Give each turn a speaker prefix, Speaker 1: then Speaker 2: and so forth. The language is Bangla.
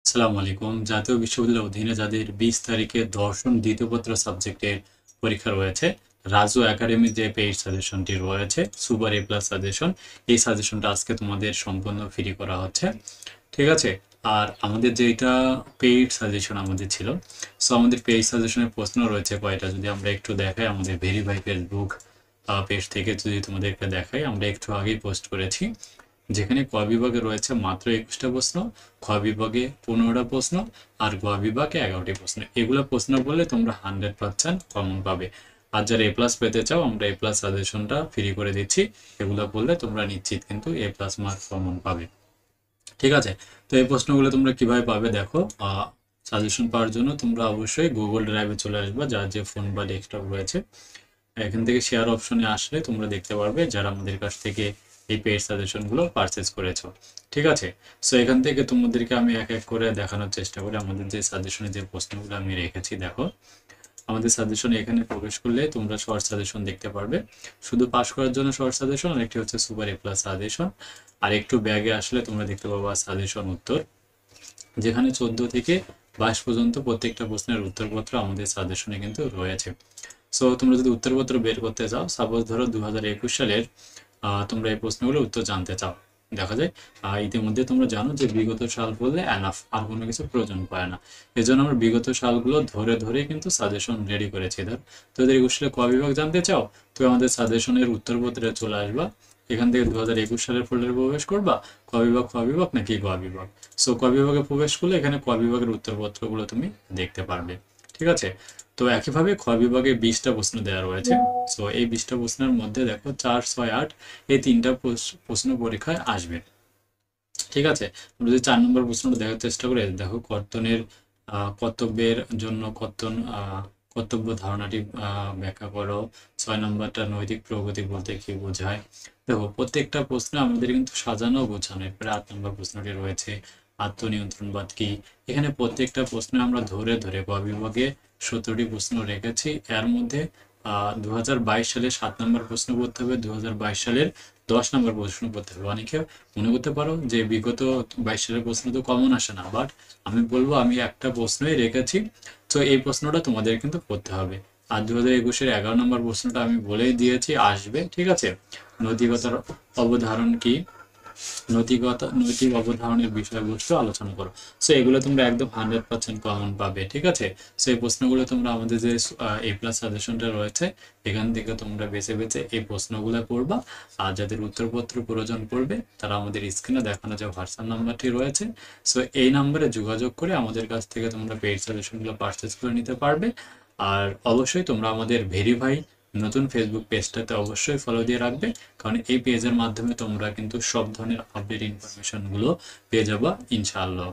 Speaker 1: আসসালামু আলাইকুম। জাতীয় বিশ্ববিদ্যালয়ের অধীনে যাদের 20 তারিখে দর্শন দ্বিতীয় পত্র সাবজেক্টের পরীক্ষা রয়েছে, রাজু একাডেমির যে পেইড সাজেশনটি রয়েছে, সুপার এ প্লাস সাজেশন, এই সাজেশনটা আজকে তোমাদের সম্পূর্ণ ফ্রি করা হচ্ছে। ঠিক আছে? আর আমাদের যেটা পেইড সাজেশন আমাদের ছিল, সো আমাদের পেইড সাজেশনের প্রশ্ন রয়েছে কয়টা, যদি আমরা একটু দেখাই আমাদের ভেরিফাই ফেসবুক পেজ থেকে যদি তোমাদেরকে দেখাই, আমরা একটু আগেই পোস্ট করেছি। যেখানে ক বিভাগে রয়েছে মাত্র 21টা প্রশ্ন, খ বিভাগে 15টা প্রশ্ন, আর গ বিভাগে 11টি প্রশ্ন। এগুলো প্রশ্ন বললে তোমরা 100% কমন পাবে। আর যারা এ প্লাস পেতে চাও, আমরা এ প্লাস সাজেশনটা ফ্রি করে দিচ্ছি। এগুলো বললে তোমরা নিশ্চিত কিন্তু এ প্লাস মার্ক কমন পাবে। ঠিক আছে? তো এই প্রশ্নগুলো তোমরা কিভাবে পাবে দেখো। সাজেশন পাওয়ার জন্য তোমরা অবশ্যই গুগল ড্রাইভে চলে আসবে, যার যে ফোন বা ডেস্কটপ রয়েছে। এখান থেকে শেয়ার অপশনে আসলে তোমরা দেখতে পারবে যারা আমাদের কাছ থেকে এই পেইড সাজেশনগুলো পারচেজ করেছো। ঠিক আছে? সো এখান থেকে তোমাদেরকে আমি এক এক করে দেখানোর চেষ্টা করি আমাদের যে সাজেশনে যে প্রশ্নগুলো আমি রেখেছি। দেখো, আমাদের সাজেশনে এখানে প্রবেশ করলে তোমরা শর্ট সাজেশন দেখতে পারবে। শুধু পাস করার জন্য শর্ট সাজেশন, আর একটি হচ্ছে সুপার এ প্লাস সাজেশন। আর একটু ব্যাগে আসলে তোমরা দেখতে পাবা সাজেশন উত্তর, যেখানে 14 থেকে 22 পর্যন্ত প্রত্যেকটা প্রশ্নের উত্তরপত্র আমাদের সাজেশনে কিন্তু রয়েছে। সো তোমরা যদি উত্তরপত্র বের করতে চাও, সাপোজ ধরো 2021 সালের তোমরা এই প্রশ্নগুলোর উত্তর জানতে চাও, দেখা যায় ইতিমধ্যে তোমরা জানো যে বিগত সাল বললে এনাফ, আর কোনো কিছু প্রয়োজন পড়ে না। এই জন্য আমরা বিগত সালগুলো ধরে ধরে কিন্তু সাজেশন রেডি করেছি। ধর 2021 সালে ক বিভাগ জানতে চাও, তো আমাদের সাজেশনের উত্তরপত্রে চলে আসবা। এখান থেকে 2021 সালের ফোল্ডারে প্রবেশ করবা, ক বিভাগ নাকি গ বিভাগ। সো ক বিভাগে প্রবেশ করলে এখানে ক বিভাগের উত্তরপত্রগুলো তুমি দেখতে পারবে। ঠিক আছে? তো একইভাবে খ বিভাগে 20টা প্রশ্ন দেওয়া রয়েছে। সো এই 20টা প্রশ্নের মধ্যে দেখো 4, 6, 8 এই তিনটা প্রশ্ন পরীক্ষায় আসবে। ঠিক আছে? আমরা যদি 4 নম্বর প্রশ্নটা দেখার চেষ্টা করি, দেখো কর্তনের কর্তব্যের জন্য কর্তব্য ধারণাটি ব্যাখ্যা করো। 6 নম্বরটা নৈতিক প্রগতি বলতে কি বোঝায়। দেখো, প্রত্যেকটা প্রশ্ন আমাদের কিন্তু সাজানো গোছানো। এরপরে 8 নম্বর প্রশ্নটি রয়েছে আত্মনিয়ন্ত্রণবাদ কি। এখানে প্রত্যেকটা প্রশ্ন আমরা ধরে ধরে ক বিভাগে 17টি প্রশ্ন রেখেছি। এর মধ্যে 2022 সালে 7 নম্বর প্রশ্ন করতে হবে, 2022 সালের 10 নম্বর প্রশ্ন করতে হবে। অনেকে মনে করতে পারো যে বিগত 22 সালের প্রশ্ন তো কমন আসে না, বাট আমি বলবো আমি একটা প্রশ্নই রেখেছি। তো এই প্রশ্নটা তোমাদের কিন্তু করতে হবে। আর 2021-এর 11 নম্বর প্রশ্নটা আমি বলেই দিয়েছি আসবে। ঠিক আছে? নৈতিকতার অবধারণ কি, নৈতিক অবধারণের বিষয়বস্তু আলোচনা করো। সো এগুলো তোমরা একদম 100% কমন পাবে। ঠিক আছে? সো এই প্রশ্নগুলো তোমরা আমাদের যে এ প্লাস সাজেশনটা রয়েছে, এখান থেকে তোমরা বেছে বেছে এই প্রশ্নগুলো পড়বা। আর যাদের উত্তরপত্র প্রয়োজন পড়বে, তারা আমাদের স্ক্রিনে দেখানো যে হোয়াটসঅ্যাপ নাম্বারটি রয়েছে, সো এই নাম্বারে যোগাযোগ করে আমাদের কাছ থেকে তোমরা পেইড সাজেশনগুলো পারচেজ করে নিতে পারবে। আর অবশ্যই তোমরা আমাদের ভেরিফাই নতুন ফেসবুক পেজটাতে অবশ্যই ফলো দিয়ে রাখবে, কারণ এই পেজের মাধ্যমে তোমরা কিন্তু সব ধরনের আপডেট ইনফরমেশনগুলো পেয়ে যাবা ইনশাআল্লাহ।